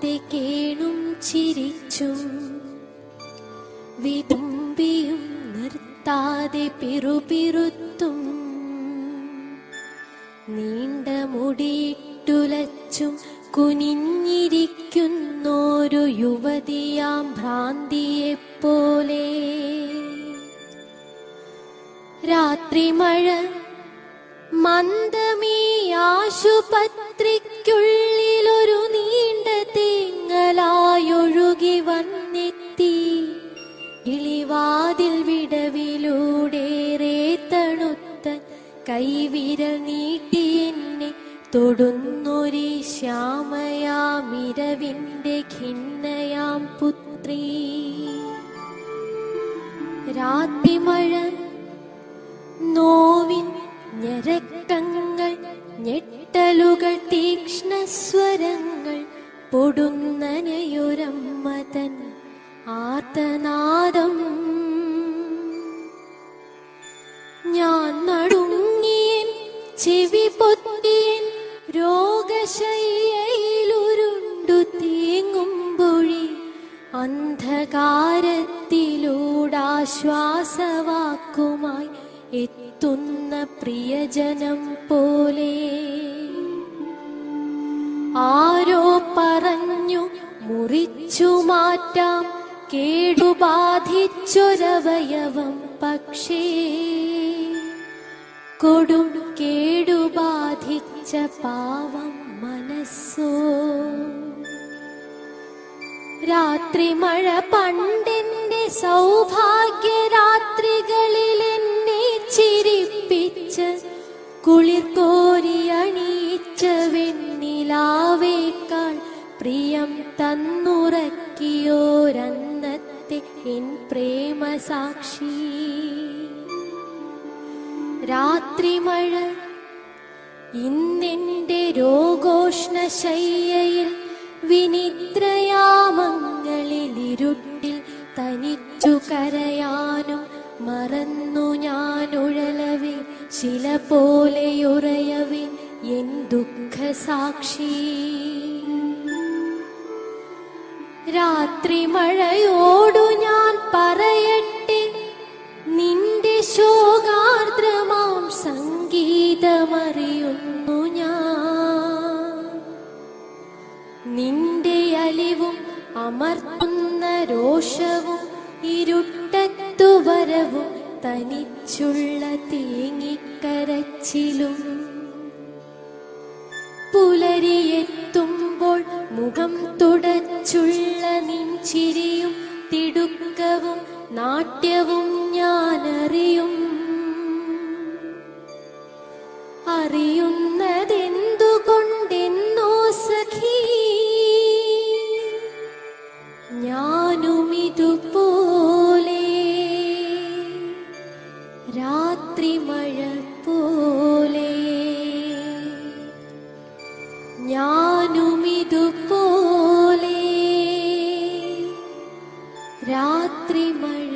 നിർത്താതെ കേണും ചിരിച്ചും വിതുമ്പിയും നിർത്താതെ പിറുപിറുത്തും നീണ്ട മുടിയിട്ടുലച്ചും കുനിഞ്ഞിരിക്കുന്നോരു യുവതിയാം ഭ്രാന്തിയെപ്പോലെ രാത്രി മഴ മന്ദമീ ആശുപത്രിക്കുള്ളിലൊരു നീണ്ട തേങ്ങലായൊഴുകി വന്നെത്തി ഇളിവാതിൽ വിടവിലൂടേറെ തണുത്ത കൈവിരൽ നീട്ടി എന്നെ തൊടുന്നൊരു ശ്യാമയാമിരവിന്റെ ഖിന്നയാം പുത്രി. രാത്രി മഴ നോവിൻ ഞരക്കങ്ങൾ ഞെട്ടലുകൾ തീക്ഷ്ണസ്വരങ്ങൾ പൊടുന്നനയൊരമ്മതൻ ആർത്തനാദം. ഞാൻ നടുങ്ങിയൻ ചെവി പൊത്തിയൻ രോഗശയ്യയിലുരുണ്ടു തേങ്ങുമ്പൊഴി അന്ധകാരത്തിലൂടാശ്വാസവാക്കുമായി എത്തുന്ന പ്രിയജനം പോലെ. ആരോ പറഞ്ഞു മുറിച്ചു മാറ്റാം കേടുബാധിച്ചൊരവയവം, പക്ഷേ കൊടും കേടുബാധിച്ച പാവം മനസ്സോ. രാത്രി മഴ പണ്ടെന്റെ സൗഭാഗ്യരാത്രികളിൽ എന്നെ ചിരിപ്പിച്ച് കുളിർ കോരി അണിയിച്ച വെണ്ണിലാവേക്കാൾ പ്രിയം തന്നുറക്കിയോരന്നത്തെ എൻ പ്രേമസാക്ഷി. രാത്രി മഴ ഇന്നെന്റെ രോഗോഷ്ണശയ്യയിൽ വിനിദ്രയാമങ്ങളിലിരുട്ടിൽ തനിച്ചു കരയാനും മറന്നു ഞാൻ ഉഴലവേ ശില പോലെയുറയവേ എൻ ദുഃഖസാക്ഷി. രാത്രി മഴയോടു ഞാൻ പറയട്ടെ നിന്റെ ശോകാർദ്രമാം സംഗീതമറിയുന്നു ഞാൻ. നിന്റെ അലിവും അമർത്തുന്ന രോഷവും ഇരുട്ടത്തു വരവും തനിച്ചുള്ള തേങ്ങിക്കരച്ചിലും പുലരിയെത്തുമ്പോൾ മുഖം തുടച്ചുള്ള നിൻ ചിരിയും തിടുക്കവും നാട്യവും ഞാനറിയും. അറിയുന്നതെന്തുകൊണ്ടെന്നോ സഖീ ഞാനുമിതുപോലെ രാത്രി മഴ പോലെ. ഞാനുമിതുപോലെ രാത്രി മഴ